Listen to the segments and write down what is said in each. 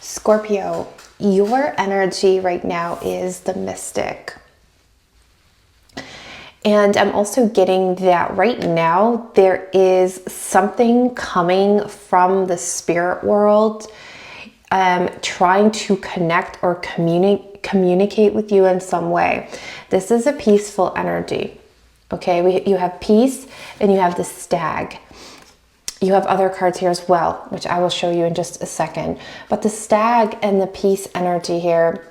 Scorpio, your energy right now is the mystic. And I'm also getting that right now there is something coming from the spirit world trying to connect or communicate with you in some way. This is a peaceful energy. Okay, you have peace and you have the stag. You have other cards here as well, which I will show you in just a second. But the stag and the peace energy here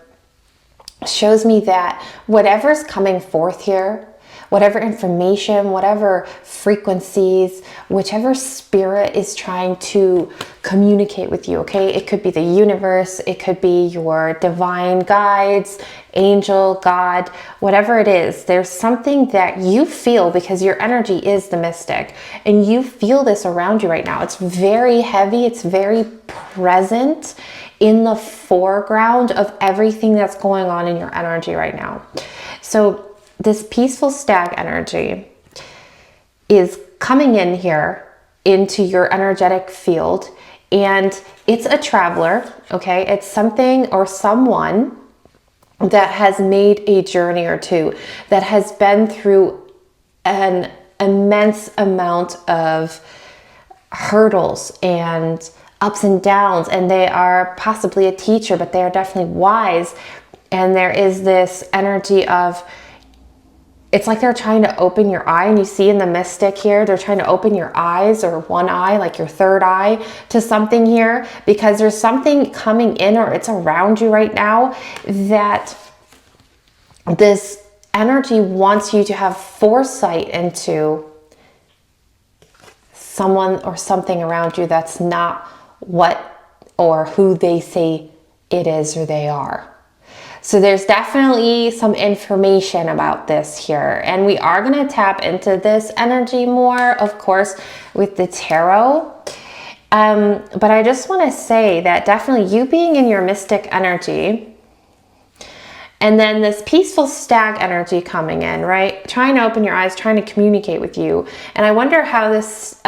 shows me that whatever's coming forth here, whatever information, whatever frequencies, whichever spirit is trying to communicate with you, okay? It could be the universe, it could be your divine guides, angel, God, whatever it is, there's something that you feel because your energy is the mystic and you feel this around you right now. It's very heavy, it's very present in the foreground of everything that's going on in your energy right now. So this peaceful stag energy is coming in here into your energetic field, and it's a traveler, okay? It's something or someone that has made a journey or two, that has been through an immense amount of hurdles and ups and downs, and they are possibly a teacher, but they are definitely wise. And there is this energy of, it's like they're trying to open your eye, and you see in the mystic here, they're trying to open your eyes or one eye, like your third eye, to something here, because there's something coming in or it's around you right now that this energy wants you to have foresight into someone or something around you that's not what or who they say it is or they are. So there's definitely some information about this here, and we are going to tap into this energy more, of course, with the tarot. But I just want to say that definitely you being in your mystic energy, and then this peaceful stag energy coming in, right? Trying to open your eyes, trying to communicate with you. And I wonder how this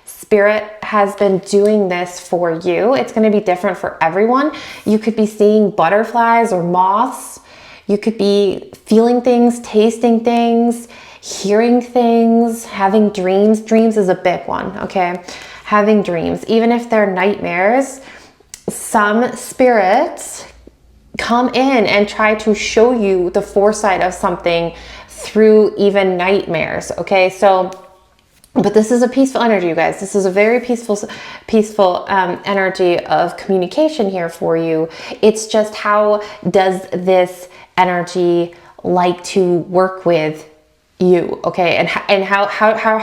spirit has been doing this for you. It's going to be different for everyone. You could be seeing butterflies or moths. You could be feeling things, tasting things, hearing things, having dreams. Dreams is a big one, okay? Having dreams, even if they're nightmares, some spirits come in and try to show you the foresight of something through even nightmares, okay? So but this is a peaceful energy, you guys. This is a very peaceful energy of communication here for you. It's just, how does this energy like to work with you, okay? And how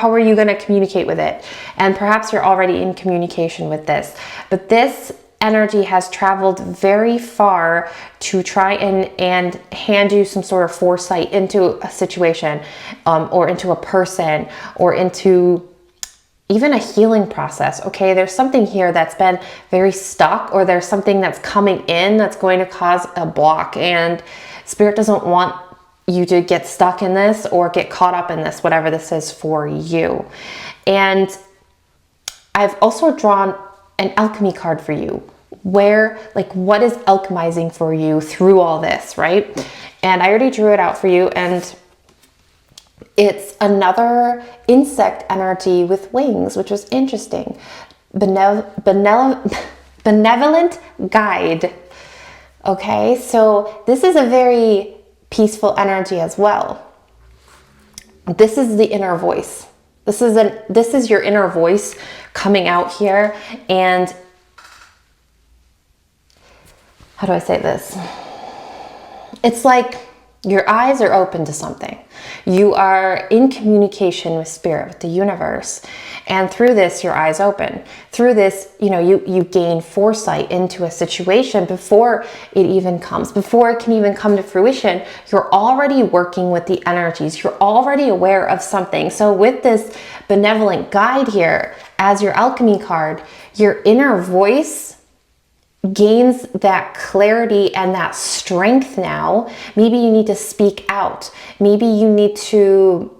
are you going to communicate with it? And perhaps you're already in communication with this, but this energy has traveled very far to try and hand you some sort of foresight into a situation, or into a person, or into even a healing process, okay? There's something here that's been very stuck, or there's something that's coming in that's going to cause a block, and Spirit doesn't want you to get stuck in this or get caught up in this, whatever this is for you. And I've also drawn an alchemy card for you, where, like, what is alchemizing for you through all this, right? And I already drew it out for you, and it's another insect energy with wings, which was interesting. Benevolent guide. Okay, so this is a very peaceful energy as well. This is the inner voice. This is your inner voice coming out here. And how do I say this? It's like your eyes are open to something. You are in communication with Spirit, with the universe. And through this, your eyes open. Through this, you gain foresight into a situation before it even comes, before it can even come to fruition. You're already working with the energies. You're already aware of something. So with this benevolent guide here, as your alchemy card, your inner voice gains that clarity and that strength now. Maybe you need to speak out. Maybe you need to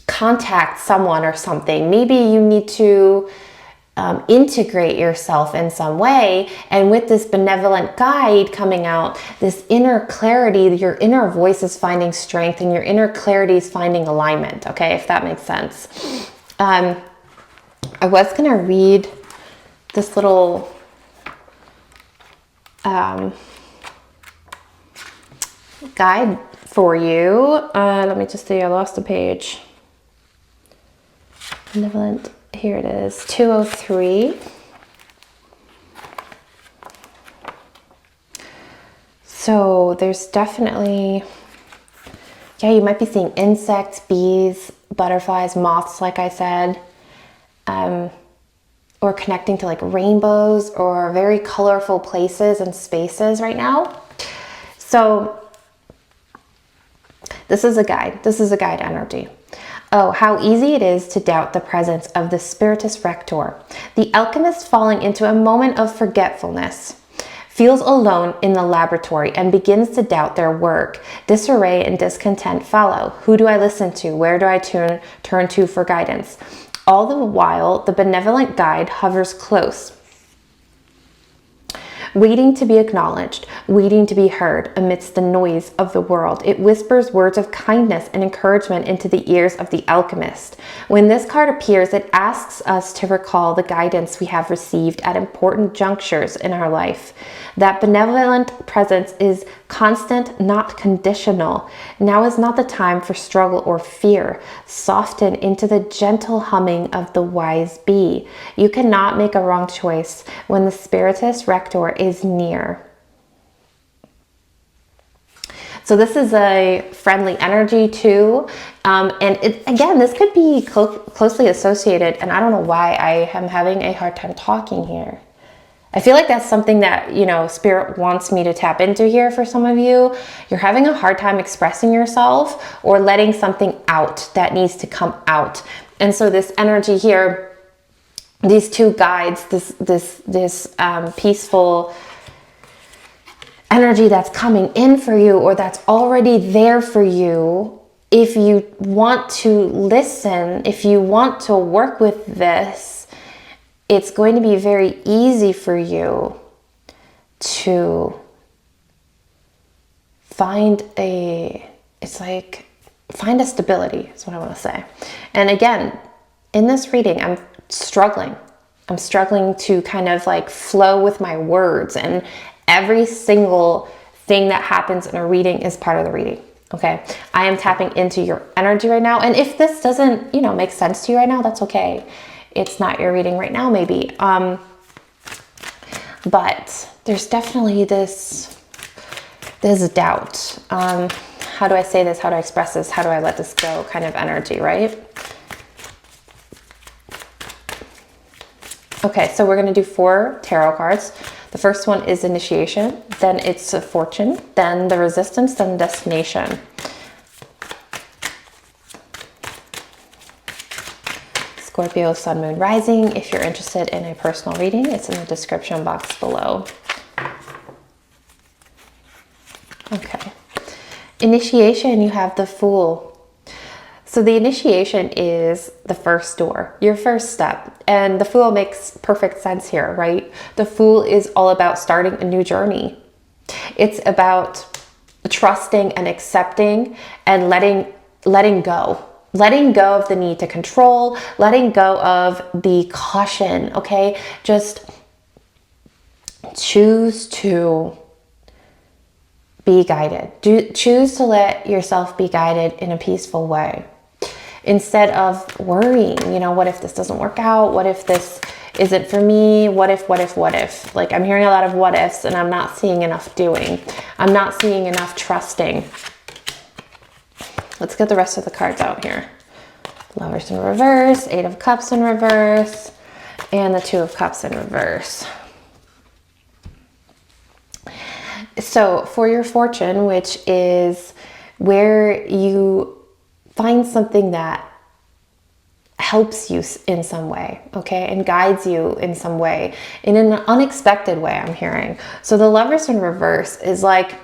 contact someone or something. Maybe you need to integrate yourself in some way. And with this benevolent guide coming out, this inner clarity, your inner voice is finding strength and your inner clarity is finding alignment. Okay, if that makes sense. I was going to read this little guide for you. Let me just see, I lost the page. Benevolent, here it is, 203. So there's definitely, yeah, you might be seeing insects, bees, butterflies, moths, like I said, or connecting to like rainbows or very colorful places and spaces right now. So this is a guide. This is a guide energy. Oh, how easy it is to doubt the presence of the Spiritus Rector. The alchemist, falling into a moment of forgetfulness, feels alone in the laboratory and begins to doubt their work. Disarray and discontent follow. Who do I listen to? Where do I turn to for guidance? All the while, the benevolent guide hovers close, waiting to be acknowledged, waiting to be heard amidst the noise of the world. It whispers words of kindness and encouragement into the ears of the alchemist. When this card appears, it asks us to recall the guidance we have received at important junctures in our life. That benevolent presence is constant, not conditional. Now is not the time for struggle or fear. Soften into the gentle humming of the wise bee. You cannot make a wrong choice when the Spiritus Rector is near. So this is a friendly energy too. And again, this could be closely associated, and I don't know why I am having a hard time talking here. I feel like that's something that, you know, Spirit wants me to tap into here for some of you. You're having a hard time expressing yourself or letting something out that needs to come out. And so this energy here, these two guides, this peaceful energy that's coming in for you or that's already there for you, if you want to listen, if you want to work with this, it's going to be very easy for you to find a stability, is what I want to say. And again, in this reading, I'm struggling to kind of like flow with my words, and every single thing that happens in a reading is part of the reading. Okay, I am tapping into your energy right now. And if this doesn't, you know, make sense to you right now, that's okay. It's not your reading right now, maybe. But there's definitely this doubt. How do I say this? How do I express this? How do I let this go kind of energy, right? Okay, so we're going to do 4 tarot cards. The first one is initiation, then it's a fortune, then the resistance, then destination. Scorpio, Sun, Moon, Rising. If you're interested in a personal reading, it's in the description box below. Okay. Initiation, you have the Fool. So the initiation is the first door, your first step. And the Fool makes perfect sense here, right? The Fool is all about starting a new journey. It's about trusting and accepting and letting go. Letting go of the need to control, letting go of the caution, okay? Just choose to be guided. Choose to let yourself be guided in a peaceful way. Instead of worrying, you know, what if this doesn't work out? What if this isn't for me? What if? Like, I'm hearing a lot of what ifs, and I'm not seeing enough doing. I'm not seeing enough trusting. Let's get the rest of the cards out here. Lovers in reverse, 8 of Cups in reverse, and the 2 of Cups in reverse. So for your fortune, which is where you find something that helps you in some way, okay, and guides you in some way, in an unexpected way, I'm hearing. So the Lovers in reverse is like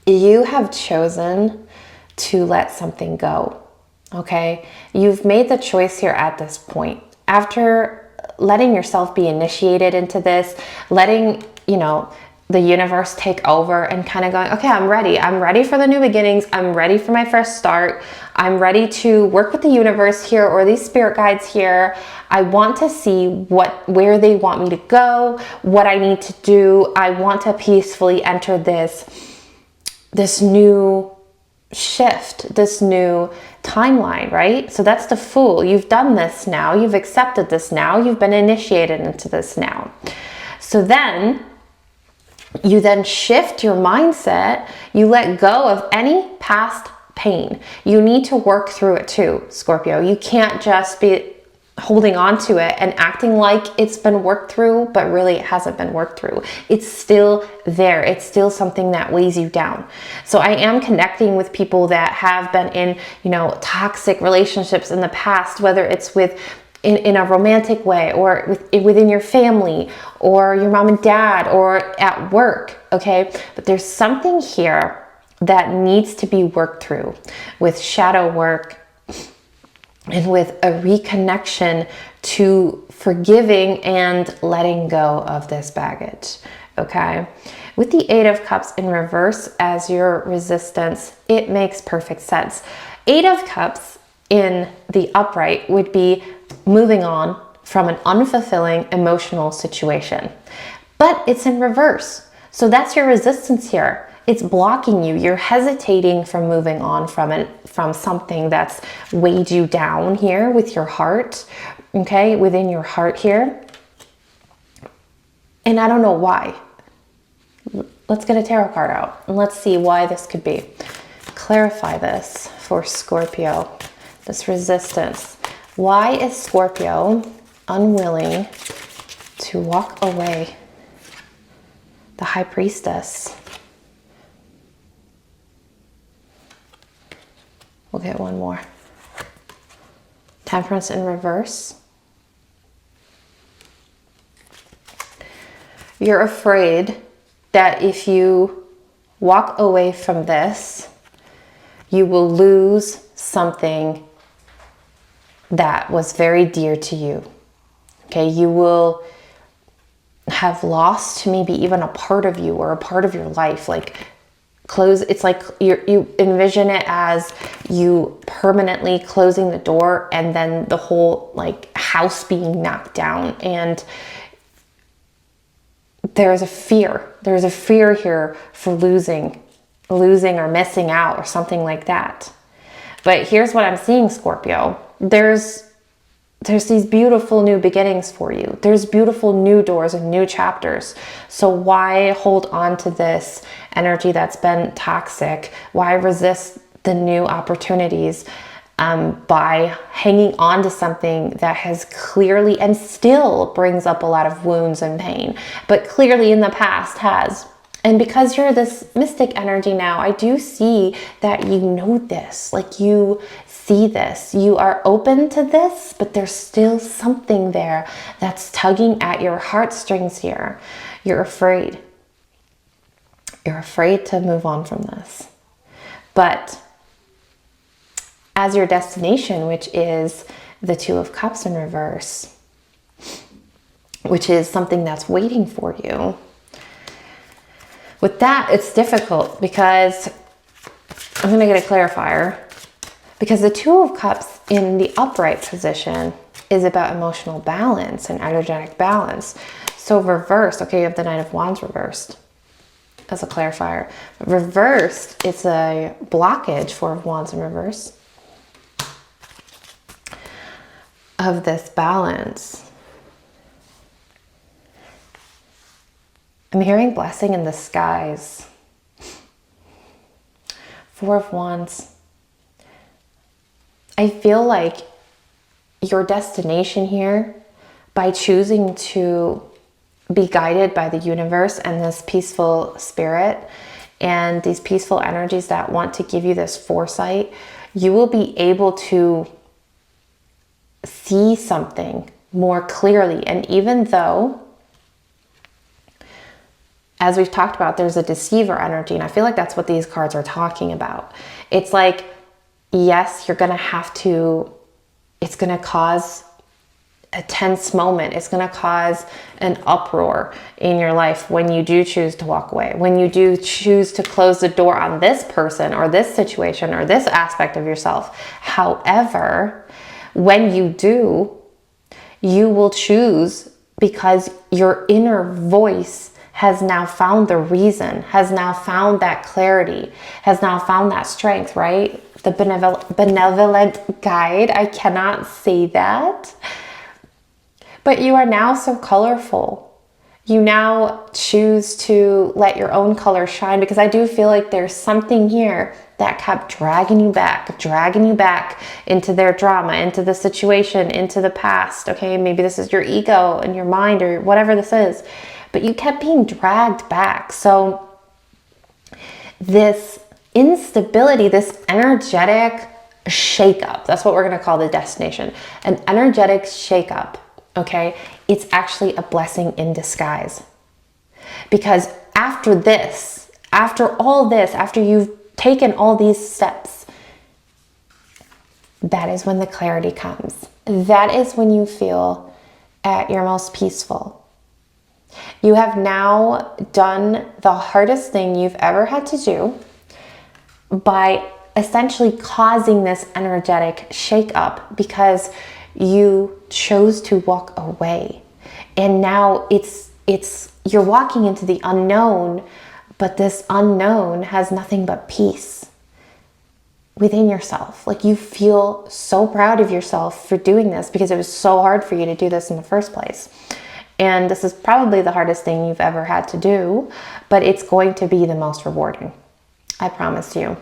you have chosen to let something go, okay? You've made the choice here at this point. after letting yourself be initiated into this, letting, you know, the universe take over and kind of going, okay, I'm ready for the new beginnings. I'm ready for my fresh start. I'm ready to work with the universe here, or these spirit guides here. I want to see where they want me to go, what I need to do. I want to peacefully enter this new shift, this new timeline, right? So that's the Fool. You've done this now. You've accepted this now. You've been initiated into this now. So then you then shift your mindset. You let go of any past pain. You need to work through it too, Scorpio. You can't just be holding on to it and acting like it's been worked through, but really it hasn't been worked through. It's still there. It's still something that weighs you down. So I am connecting with people that have been in, you know, toxic relationships in the past, whether it's in a romantic way, or within your family, or your mom and dad, or at work, okay? But there's something here that needs to be worked through with shadow work and with a reconnection to forgiving and letting go of this baggage, okay? With the Eight of Cups in reverse as your resistance, it makes perfect sense. Eight of Cups in the upright would be moving on from an unfulfilling emotional situation, but it's in reverse. So that's your resistance here. It's blocking you. You're hesitating from moving on from something that's weighed you down here with your heart, okay, within your heart here. And I don't know why. Let's get a tarot card out and let's see why this could be. Clarify this for Scorpio, this resistance. Why is Scorpio unwilling to walk away? The High Priestess. We'll get one more. Temperance in reverse. You're afraid that if you walk away from this, you will lose something that was very dear to you. Okay, you will have lost maybe even a part of you or a part of your life. Like it's like you envision it as you permanently closing the door and then the whole like house being knocked down. And there's a fear here for losing or missing out or something like that. But here's what I'm seeing, Scorpio. There's these beautiful new beginnings for you. There's beautiful new doors and new chapters. So why hold on to this energy that's been toxic? Why resist the new opportunities by hanging on to something that has clearly and still brings up a lot of wounds and pain, but clearly in the past has? And because you're this mystic energy now, I do see that you know this, like you see this, you are open to this, but there's still something there that's tugging at your heartstrings here. You're afraid. You're afraid to move on from this. But as your destination, which is the Two of Cups in reverse, which is something that's waiting for you, with that, it's difficult because I'm going to get a clarifier, because the Two of Cups in the upright position is about emotional balance and energetic balance. So reversed, okay, you have the Knight of Wands reversed as a clarifier. Reversed, it's a blockage, Four of Wands in reverse, of this balance. I'm hearing blessing in the skies. Four of Wands. I feel like your destination here, by choosing to be guided by the universe and this peaceful spirit and these peaceful energies that want to give you this foresight, you will be able to see something more clearly. And even though, as we've talked about, there's a deceiver energy, and I feel like that's what these cards are talking about. It's like, yes, you're going to have to, it's going to cause a tense moment. It's going to cause an uproar in your life when you do choose to walk away, when you do choose to close the door on this person or this situation or this aspect of yourself. However, when you do, you will choose because your inner voice has now found the reason, has now found that clarity, has now found that strength, right? The benevolent guide. I cannot say that. But you are now so colorful. You now choose to let your own color shine, because I do feel like there's something here that kept dragging you back into their drama, into the situation, into the past. Okay, maybe this is your ego and your mind or whatever this is, but you kept being dragged back. So this instability, this energetic shakeup, that's what we're going to call the destination, an energetic shakeup. Okay, it's actually a blessing in disguise, because after this, after all this, after you've taken all these steps, that is when the clarity comes. That is when you feel at your most peaceful. You have now done the hardest thing you've ever had to do by essentially causing this energetic shakeup, because you chose to walk away. And now you're walking into the unknown, but this unknown has nothing but peace within yourself. Like, you feel so proud of yourself for doing this, because it was so hard for you to do this in the first place. And this is probably the hardest thing you've ever had to do, but it's going to be the most rewarding. I promise you.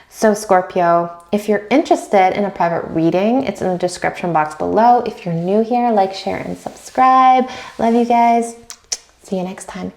So Scorpio, if you're interested in a private reading, it's in the description box below. If you're new here, like, share, and subscribe. Love you guys. See you next time.